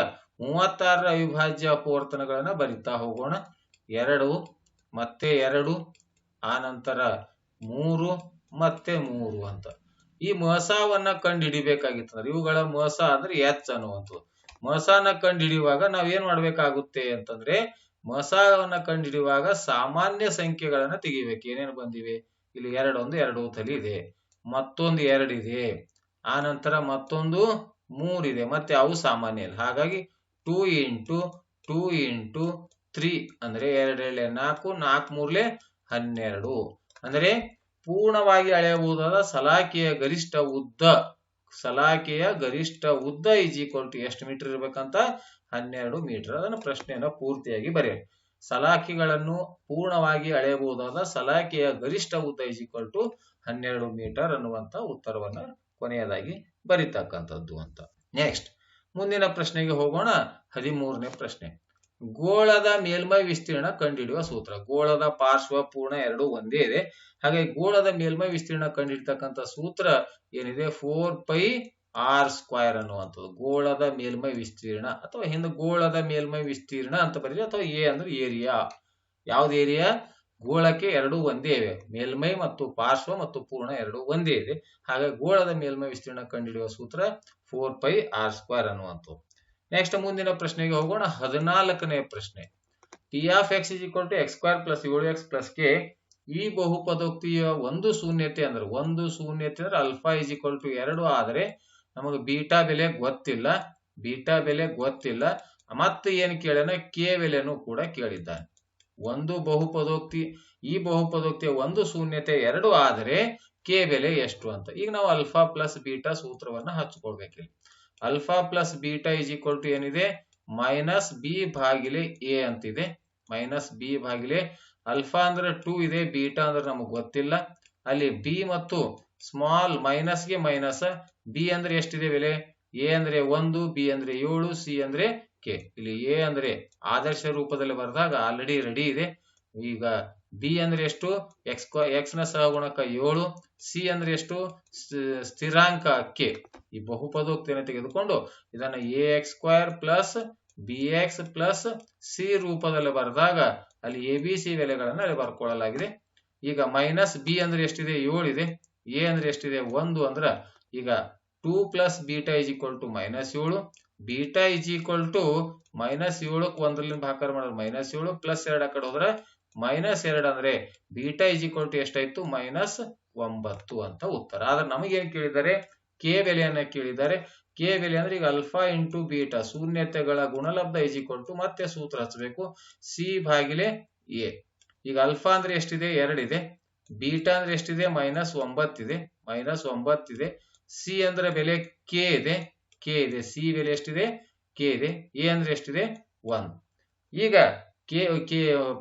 36ರ ಅವಿಭಾಜ್ಯ ಅಪವರ್ತನಗಳನ್ನ ಬರಿತಾ ಹೋಗೋಣ. 2 ಮತ್ತೆ 2 ಆ ನಂತರ 3 ಮತ್ತೆ 3 ಅಂತ. ಈ ಮಸಾವನ್ನ ಕಂಡು ಹಿಡಿಬೇಕಾಗಿತ್ತಂದ್ರೆ ಇವುಗಳ ಮಸ ಅಂದ್ರೆ ಎಚ್ ಅನ್ನುವಂಥದ್ದು. ಮಸಾನ ಕಂಡು ಹಿಡಿಯುವಾಗ ನಾವ್ ಏನ್ ಮಾಡ್ಬೇಕಾಗುತ್ತೆ ಅಂತಂದ್ರೆ ಮಸಾವನ್ನ ಕಂಡು ಹಿಡಿಯುವಾಗ ಸಾಮಾನ್ಯ ಸಂಖ್ಯೆಗಳನ್ನ ತೆಗಿಬೇಕು. ಏನೇನು ಬಂದಿವೆ ಇಲ್ಲಿ? ಎರಡು ತಲೆ ಇದೆ, ಮತ್ತೊಂದು 2 ಇದೆ, ಆ ನಂತರ ಮತ್ತೊಂದು 3 ಇದೆ, ಮತ್ತೆ ಅವು ಸಾಮಾನ್ಯ ಇಲ್ಲ. ಹಾಗಾಗಿ 2 ಇಂಟು 2 ಇಂಟು 3 ಅಂದ್ರೆ 2 4, 4 3 12. ಅಂದ್ರೆ ಪೂರ್ಣವಾಗಿ ಅಳೆಯಬಹುದಾದ ಸಲಾಕೆಯ ಗರಿಷ್ಠ ಉದ್ದ ಈಸ್ ಈಕ್ವಲ್ ಟು ಎಷ್ಟು ಮೀಟರ್ ಇರ್ಬೇಕಂತ? 12 ಮೀಟರ್. ಅದನ್ನ ಪ್ರಶ್ನೆಯನ್ನ ಪೂರ್ತಿಯಾಗಿ ಬರೆಯಿರಿ. ಸಲಾಕೆಗಳನ್ನು ಪೂರ್ಣವಾಗಿ ಅಳೆಯಬಹುದಾದ ಸಲಾಕೆಯ ಗರಿಷ್ಠ ಉದ್ದ ಈಸ್ ಈಕ್ವಲ್ ಟು 12 ಮೀಟರ್ ಅನ್ನುವಂತ ಉತ್ತರವನ್ನ ಕೊನೆಯದಾಗಿ ಬರಿತಕ್ಕಂಥದ್ದು ಅಂತ. ನೆಕ್ಸ್ಟ್ ಮುಂದಿನ ಪ್ರಶ್ನೆಗೆ ಹೋಗೋಣ. 13ನೇ ಪ್ರಶ್ನೆ. ಗೋಳದ ಮೇಲ್ಮೈ ವಿಸ್ತೀರ್ಣ ಕಂಡುಹಿಡಿಯುವ ಸೂತ್ರ. ಗೋಳದ ಪಾರ್ಶ್ವ ಪೂರ್ಣ ಎರಡು ಒಂದೇ ಇದೆ. ಹಾಗೆ ಗೋಳದ ಮೇಲ್ಮೈ ವಿಸ್ತೀರ್ಣ ಕಂಡುಹಿಡಿತಕ್ಕಂಥ ಸೂತ್ರ ಏನಿದೆ? 4πr² ಅನ್ನುವಂಥದ್ದು. ಗೋಳದ ಮೇಲ್ಮೈ ವಿಸ್ತೀರ್ಣ ಅಥವಾ ಹಿಂದೆ ಗೋಳದ ಮೇಲ್ಮೈ ವಿಸ್ತೀರ್ಣ ಅಂತ ಬರೀರಿ, ಅಥವಾ ಎ ಅಂದ್ರೆ ಏರಿಯಾ. ಯಾವ್ದು ಏರಿಯಾ? ಗೋಳಕ್ಕೆ ಎರಡು ಒಂದೇ ಇವೆ, ಮೇಲ್ಮೈ ಮತ್ತು ಪಾರ್ಶ್ವ ಮತ್ತು ಪೂರ್ಣ ಎರಡು ಒಂದೇ ಇದೆ. ಹಾಗಾಗಿ ಗೋಳದ ಮೇಲ್ಮೈ ವಿಸ್ತೀರ್ಣ ಕಂಡುಹಿಡಿಯುವ ಸೂತ್ರ 4πr² ಅನ್ನುವಂಥದ್ದು. ನೆಕ್ಸ್ಟ್ ಮುಂದಿನ ಪ್ರಶ್ನೆಗೆ ಹೋಗೋಣ. 14ನೇ ಪ್ರಶ್ನೆ. T(x) = x² + 7x + k ಈ ಬಹುಪದೋಕ್ತಿಯ ಒಂದು ಶೂನ್ಯತೆ ಅಂದ್ರೆ ಆಲ್ಫಾ = 2 ಆದರೆ ನಮಗೆ ಬೀಟಾ ಬೆಲೆ ಗೊತ್ತಿಲ್ಲ. ಮತ್ತೆ ಏನು ಕೇಳನ? ಕೆ ಬೆಲೆನೂ ಕೂಡ ಕೇಳಿದ್ದಾನೆ. ಈ ಬಹುಪದೋಕ್ತಿಯ ಒಂದು ಶೂನ್ಯತೆ 2 ಆದರೆ ಕೆ ಬೆಲೆ ಎಷ್ಟು ಅಂತ. ಈಗ ನಾವು ಆಲ್ಫಾ ಪ್ಲಸ್ ಬೀಟಾ ಸೂತ್ರವನ್ನ ಹಚ್ಕೊಳ್ಬೇಕಿಲ್ಲ. Alpha plus beta is equal to ಏನಿದೆ? -b/a ಅಂತಿದೆ. -b/, ಆಲ್ಫಾ ಅಂದ್ರೆ 2 ಇದೆ, ಬೀಟಾ ಅಂದ್ರೆ ನಮಗೆ ಗೊತ್ತಿಲ್ಲ. ಅಲ್ಲಿ ಬಿ ಮತ್ತು ಸ್ಮಾಲ್ ಮೈನಸ್ಗೆ ಮೈನಸ್. ಬಿ ಅಂದ್ರೆ ಎಷ್ಟಿದೆ ಬೆಲೆ? ಎ ಅಂದ್ರೆ 1, ಬಿ ಅಂದ್ರೆ 7, ಸಿ ಅಂದ್ರೆ ಕೆ. ಇಲ್ಲಿ ಎ ಅಂದ್ರೆ ಆದರ್ಶ ರೂಪದಲ್ಲಿ ಬರೆದಾಗ ಆಲ್ರೆಡಿ ರೆಡಿ ಇದೆ. ಈಗ ಬಿ ಅಂದ್ರೆ ಎಷ್ಟು? ಎಕ್ಸ್ ನ ಸಹಗುಣಕ 7, ಸಿ ಅಂದ್ರೆ ಎಷ್ಟು? ಸ್ಥಿರಾಂಕ ಕೆ. ಈ ಬಹುಪದೋಕ್ತಿಯನ್ನು ತೆಗೆದುಕೊಂಡು ಇದನ್ನ ax² + bx + c ರೂಪದಲ್ಲಿ ಬರೆದಾಗ ಅಲ್ಲಿ ABC ಬೆಲೆಗಳನ್ನ ಅಲ್ಲಿ ಬರ್ಕೊಳ್ಳಲಾಗಿದೆ. ಈಗ ಮೈನಸ್ ಬಿ ಅಂದ್ರೆ ಎಷ್ಟಿದೆ? 7 ಇದೆ. ಎ ಅಂದ್ರೆ ಎಷ್ಟಿದೆ? 1 ಅಂದ್ರ ಈಗ 2 + ಬೀಟಾ = -7, ಬೀಟಾ = -7 ಒಂದರಿಂದ ಭಾಗಾಕಾರ ಮಾಡಿದ್ರೆ -7 +2 ಆ ಕಡೆ ಹೋದ್ರೆ -2 ಅಂದ್ರೆ ಬೀಟಾ = ಎಷ್ಟಾಯ್ತು? -9 ಅಂತ ಉತ್ತರ. ಆದ್ರೆ ನಮಗೇನ್ ಕೇಳಿದ್ದಾರೆ? ಕೆ ಬೆಲೆಯನ್ನ ಕೇಳಿದ್ದಾರೆ. ಕೆ ಬೆಲೆ ಅಂದ್ರೆ ಈಗ ಆಲ್ಫಾ ಇಂಟು ಬೀಟಾ ಶೂನ್ಯತೆಗಳ ಗುಣಲಬ್ಧ = ಮತ್ತೆ ಸೂತ್ರ ಹಚ್ಚಬೇಕು, c/a. ಈಗ ಆಲ್ಫಾ ಅಂದ್ರೆ ಎಷ್ಟಿದೆ? 2 ಇದೆ. ಬೀಟಾ ಅಂದ್ರೆ ಎಷ್ಟಿದೆ? -9 ಇದೆ. ಸಿ ಅಂದ್ರೆ ಬೆಲೆ ಕೆ ಇದೆ. ಸಿ ಬೆಲೆ ಎಷ್ಟಿದೆ? ಕೆ ಇದೆ. ಎ ಅಂದ್ರೆ ಎಷ್ಟಿದೆ? 1. ಈಗ k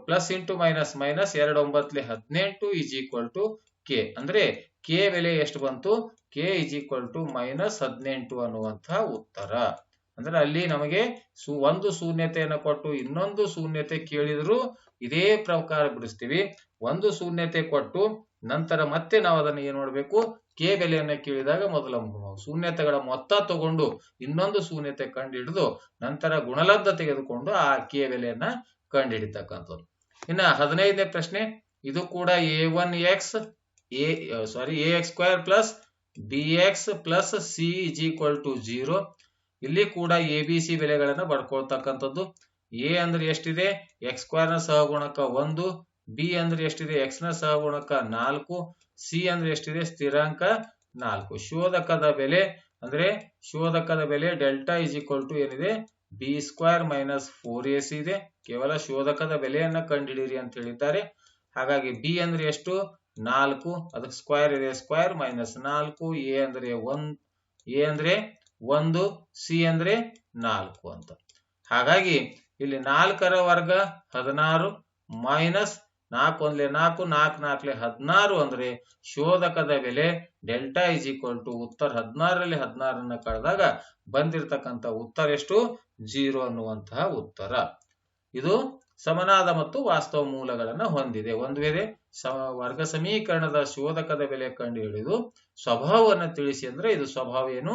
plus into minus 2 9 18 is equal to k. ಅಂದ್ರೆ ಕೆ ಬೆಲೆ ಎಷ್ಟು ಬಂತು? ಕೆ -18 ಅನ್ನುವಂತಹ ಉತ್ತರ. ಅಂದ್ರೆ ಅಲ್ಲಿ ನಮಗೆ ಒಂದು ಶೂನ್ಯತೆಯನ್ನು ಕೊಟ್ಟು ಇನ್ನೊಂದು ಶೂನ್ಯತೆ ಕೇಳಿದ್ರು ಇದೇ ಪ್ರಕಾರ ಬಿಡಿಸ್ತೀವಿ. ಒಂದು ಶೂನ್ಯತೆ ಕೊಟ್ಟು ನಂತರ ಮತ್ತೆ ನಾವು ಅದನ್ನು ಏನ್ ಮಾಡಬೇಕು? ಕೆ ಬೆಲೆಯನ್ನ ಕೇಳಿದಾಗ ಮೊದಲ ಶೂನ್ಯತೆಗಳ ಮೊತ್ತ ತಗೊಂಡು ಇನ್ನೊಂದು ಶೂನ್ಯತೆ ಕಂಡು ಹಿಡಿದು ನಂತರ ಗುಣಲಬ್ಧ ತೆಗೆದುಕೊಂಡು ಆ ಕೆ ಬೆಲೆಯನ್ನ ಕಂಡು ಹಿಡಿತಕ್ಕಂಥದ್ದು. ಇನ್ನ 15ನೇ ಪ್ರಶ್ನೆ. ಇದು ಕೂಡ ax² + bx + c = 0. ಇಲ್ಲಿ ಕೂಡ ABC ಬೆಲೆಗಳನ್ನ ಬರ್ಕೊಳ್ತಕ್ಕಂಥದ್ದು. ಎ ಅಂದ್ರೆ ಎಷ್ಟಿದೆ? x² ನ ಸಹಗುಣಕ 1, ಬಿ ಅಂದ್ರೆ ಎಷ್ಟಿದೆ? x ನ ಸಹಗುಣಕ 4, ಸಿ ಅಂದ್ರೆ ಎಷ್ಟಿದೆ? ಸ್ಥಿರಾಂಕ 4. ಶೋಧಕದ ಬೆಲೆ ಡೆಲ್ಟಾ = ಏನಿದೆ? b² - 4ac ಇದೆ. ಕೇವಲ ಶೋಧಕದ ಬೆಲೆಯನ್ನ ಕಂಡುಹಿಡಿಯಿರಿ ಅಂತ ಹೇಳಿದ್ದಾರೆ. ಹಾಗಾಗಿ ಬಿ ಅಂದ್ರೆ ಎಷ್ಟು? 4, ಅದಕ್ಕೆ ಸ್ಕ್ವೇರ್ ಇದೆ, ಸ್ಕ್ವೇರ್ -4. ಎ ಅಂದ್ರೆ 1, ಸಿ ಅಂದ್ರೆ 4 ಅಂತ. ಹಾಗಾಗಿ ಇಲ್ಲಿ 4ರ ವರ್ಗ 16 ಮೈನಸ್ 4 1 4, 4 4 16 ಅಂದ್ರೆ ಶೋಧಕದ ಬೆಲೆ ಡೆಲ್ಟಾ = ಉತ್ತರ 16ರಲ್ಲಿ 16 ಕಳೆದಾಗ ಬಂದಿರತಕ್ಕಂತ ಉತ್ತರ ಎಷ್ಟು? 0 ಅನ್ನುವಂತಹ ಉತ್ತರ. ಇದು ಸಮನಾದ ಮತ್ತು ವಾಸ್ತವ ಮೂಲಗಳನ್ನ ಹೊಂದಿದೆ. ಒಂದು ವೇಳೆ ವರ್ಗ ಸಮೀಕರಣದ ಶೋಧಕದ ಬೆಲೆ ಕಂಡು ಹಿಡಿದು ಸ್ವಭಾವವನ್ನು ತಿಳಿಸಿ ಅಂದ್ರೆ ಇದು ಸ್ವಭಾವ ಏನು?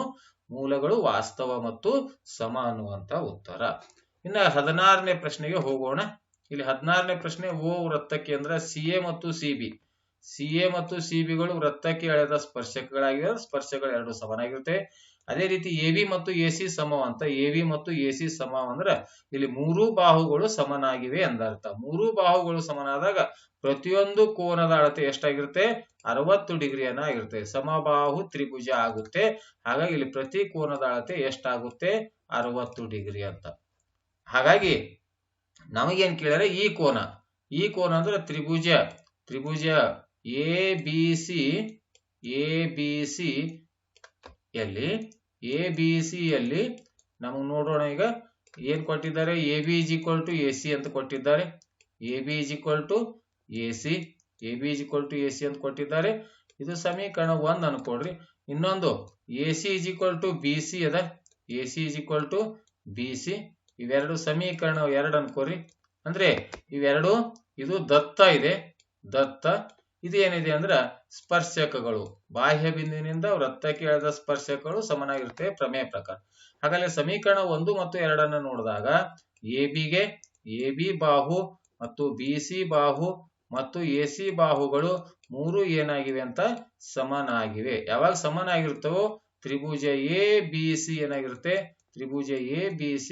ಮೂಲಗಳು ವಾಸ್ತವ ಮತ್ತು ಸಮ ಅನ್ನುವಂತ ಉತ್ತರ. ಇನ್ನು 16ನೇ ಪ್ರಶ್ನೆಗೆ ಹೋಗೋಣ. ಇಲ್ಲಿ 16ನೇ ಪ್ರಶ್ನೆ. ಓ ವೃತ್ತಕ್ಕೆ ಅಂದ್ರೆ CA ಮತ್ತು CB. CA ಮತ್ತು CBಗಳು ವೃತ್ತಕ್ಕೆ ಎಳೆದ ಸ್ಪರ್ಶಕಗಳಾಗಿವೆ. ಸ್ಪರ್ಶಕಗಳು ಎರಡು ಸಮನಾಗಿರುತ್ತೆ. ಅದೇ ರೀತಿ AB ಮತ್ತು AC ಸಮವಂತ. AB ಮತ್ತು AC ಸಮ ಅಂದ್ರೆ ಇಲ್ಲಿ ಮೂರು ಬಾಹುಗಳು ಸಮನಾಗಿವೆ ಎಂದರ್ಥ. ಮೂರು ಬಾಹುಗಳು ಸಮನಾದಾಗ ಪ್ರತಿಯೊಂದು ಕೋನದ ಅಳತೆ ಎಷ್ಟಾಗಿರುತ್ತೆ? 60 ಡಿಗ್ರಿಯನ್ನ ಆಗಿರುತ್ತೆ. ಸಮಬಾಹು ತ್ರಿಭುಜ ಆಗುತ್ತೆ. ಹಾಗಾಗಿ ಇಲ್ಲಿ ಪ್ರತಿ ಕೋನದ ಅಳತೆ ಎಷ್ಟಾಗುತ್ತೆ? 60 ಡಿಗ್ರಿ ಅಂತ. ಹಾಗಾಗಿ ನಮಗೇನ್ ಕೇಳಿದ್ರೆ ಈ ಕೋನ ಅಂದ್ರೆ ತ್ರಿಭುಜ ABC ಯಲ್ಲಿ ನಮಗೆ ನೋಡೋಣ. ಈಗ ಏನ್ ಕೊಟ್ಟಿದ್ದಾರೆ? AB = AC ಅಂತ ಕೊಟ್ಟಿದ್ದಾರೆ. AB = AC ಅಂತ ಕೊಟ್ಟಿದ್ದಾರೆ. ಇದು ಸಮೀಕರಣ 1 ಅನ್ಕೊಡ್ರಿ. ಇನ್ನೊಂದು AC = BC ಅದ. AC = BC ಇವೆರಡು ಸಮೀಕರಣ 2 ಅನ್ಕೋರಿ. ಅಂದ್ರೆ ಇವೆರಡು, ಇದು ದತ್ತ ಇದೆ, ದತ್ತ. ಇದು ಏನಿದೆ ಅಂದ್ರ ಸ್ಪರ್ಶಕಗಳು. ಬಾಹ್ಯ ಬಿಂದುವಿನಿಂದ ವೃತ್ತಕ್ಕೆ ಎಳೆದ ಸ್ಪರ್ಶಕಗಳು ಸಮನಾಗಿರುತ್ತೆ ಪ್ರಮೇಯ ಪ್ರಕಾರ. ಹಾಗಾದ್ರೆ ಸಮೀಕರಣ 1 ಮತ್ತು 2 ನೋಡಿದಾಗ AB ಬಾಹು ಮತ್ತು BC ಬಾಹು ಮತ್ತು AC ಬಾಹುಗಳು ಮೂರು ಏನಾಗಿವೆ ಅಂತ? ಸಮನಾಗಿವೆ. ಯಾವಾಗ ಸಮನಾಗಿರ್ತವೋ ತ್ರಿಭುಜ ABC ಏನಾಗಿರುತ್ತೆ? ತ್ರಿಭುಜ ABC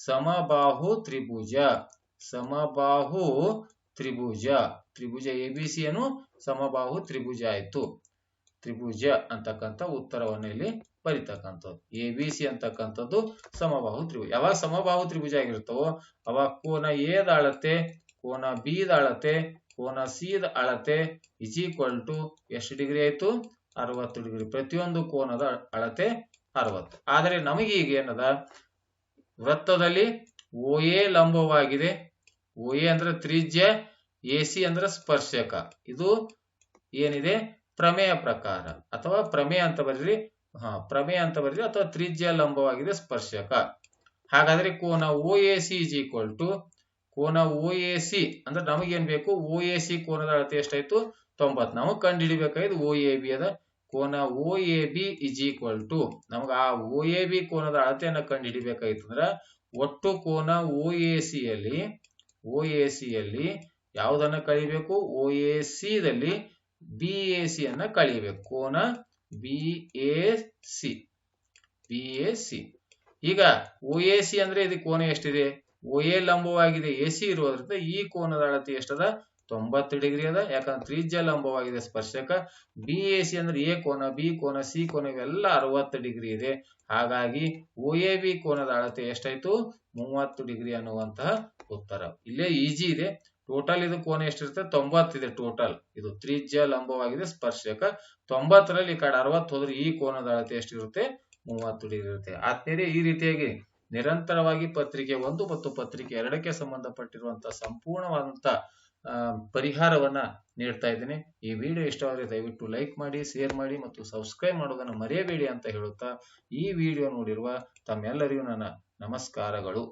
ಸಮಬಾಹು ತ್ರಿಭುಜ. ತ್ರಿಭುಜ ABC ಅನ್ನು ಸಮಬಾಹು ತ್ರಿಭುಜ ಆಯ್ತು. ತ್ರಿಭುಜ ಅಂತಕ್ಕಂಥ ಉತ್ತರವನ್ನು ಇಲ್ಲಿ ಬರಿತಕ್ಕಂಥದ್ದು. ABC ಅಂತಕ್ಕಂಥದ್ದು ಸಮಬಾಹು ತ್ರಿಭುಜ. ಯಾವಾಗ ಸಮಬಾಹು ತ್ರಿಭುಜ ಆಗಿರ್ತವೋ ಅವಾಗ ಕೋನ A ದ ಅಳತೆ, ಕೋನ B ದ ಅಳತೆ, ಕೋನ C ದ ಅಳತೆ ಎಷ್ಟು ಡಿಗ್ರಿ ಆಯ್ತು? 60 ಡಿಗ್ರಿ. ಪ್ರತಿಯೊಂದು ಕೋನದ ಅಳತೆ 60. ಆದರೆ ನಮಗೆ ಈಗ ಏನದ? ವೃತ್ತದಲ್ಲಿ OA ಲಂಬವಾಗಿದೆ. OA ಅಂದ್ರೆ ತ್ರಿಜ್ಯ, AC ಅಂದ್ರೆ ಸ್ಪರ್ಶಕ. ಇದು ಏನಿದೆ? ಪ್ರಮೇಯ ಪ್ರಕಾರ ಅಥವಾ ಪ್ರಮೇಯ ಅಂತ ಬರೀರಿ. ಅಥವಾ ತ್ರಿಜ್ಯ ಲಂಬವಾಗಿದೆ ಸ್ಪರ್ಶಕ. ಹಾಗಾದ್ರೆ ಕೋನ OAC ಅಂದ್ರೆ ನಮಗೇನ್ ಬೇಕು? OAC ಕೋನದ ಅಳತೆ ಎಷ್ಟಾಯ್ತು? 90. ನಮಗ್ ಕಂಡು ಹಿಡಿಬೇಕಾಯ್ತು OAB ಅದ. ಕೋನ OAB ನಮಗ ಆ OAB ಕೋನದ ಅಳತೆಯನ್ನ ಕಂಡು ಹಿಡಿಬೇಕಾಯ್ತು ಅಂದ್ರ ಒಟ್ಟು ಕೋನ OAC ಯಲ್ಲಿ ಯಾವುದನ್ನ ಕಳಿಬೇಕು? OAC ದಲ್ಲಿ BAC ಅನ್ನ ಕಳಿಬೇಕು. ಕೋನ BAC. ಈಗ OAC ಅಂದ್ರೆ ಇದು ಕೋನ ಎಷ್ಟಿದೆ? OA ಲಂಬವಾಗಿದೆ, AC ಇರೋದ್ರಿಂದ ಈ ಕೋನದ ಅಳತೆ ಎಷ್ಟದ? 90 ಡಿಗ್ರಿ ಅದ. ಯಾಕಂದ್ರೆ ತ್ರಿಜ್ಯ ಲಂಬವಾಗಿದೆ ಸ್ಪರ್ಶಕ. BAC ಅಂದ್ರೆ A ಕೋನ, B ಕೋನ, C ಕೋನ ಇವೆಲ್ಲ 60 ಡಿಗ್ರಿ ಇದೆ. ಹಾಗಾಗಿ OAB ಕೋನದ ಅಳತೆ ಎಷ್ಟಾಯ್ತು? 30 ಡಿಗ್ರಿ ಅನ್ನುವಂತಹ ಉತ್ತರ. ಇಲ್ಲೇ ಈಜಿ ಇದೆ. ಟೋಟಲ್ ಇದು ಕೋನ ಎಷ್ಟಿರುತ್ತೆ? 90 ಇದೆ ಟೋಟಲ್. ಇದು ತ್ರಿಜ್ಯ ಲಂಬವಾಗಿದೆ ಸ್ಪರ್ಶಕ. 90ರಲ್ಲಿ ಈ ಕಡೆ 60 ಹೋದ್ರೆ ಈ ಕೋನದ ಅಳತೆ ಎಷ್ಟಿರುತ್ತೆ? 30 ಡಿಗ್ರಿ ಇರುತ್ತೆ. ಆದ್ಮೇಲೆ ಈ ರೀತಿಯಾಗಿ ನಿರಂತರವಾಗಿ ಪತ್ರಿಕೆ 1 ಮತ್ತು ಪತ್ರಿಕೆ 2ಕ್ಕೆ ಸಂಬಂಧಪಟ್ಟಿರುವಂತಹ ಸಂಪೂರ್ಣವಾದಂತಹ ಪರಿಹಾರವನ್ನ ನೀಡ್ತಾ ಇದ್ದೇನೆ. ಈ ವಿಡಿಯೋ ಇಷ್ಟವಾದರೆ ದಯವಿಟ್ಟು ಲೈಕ್ ಮಾಡಿ, ಶೇರ್ ಮಾಡಿ ಮತ್ತು ಸಬ್ಸ್ಕ್ರೈಬ್ ಮಾಡೋದನ್ನು ಮರೆಯಬೇಡಿ ಅಂತ ಹೇಳುತ್ತಾ ಈ ವಿಡಿಯೋ ನೋಡಿರುವ ತಮ್ಮೆಲ್ಲರಿಗೂ ನನ್ನ ನಮಸ್ಕಾರಗಳು.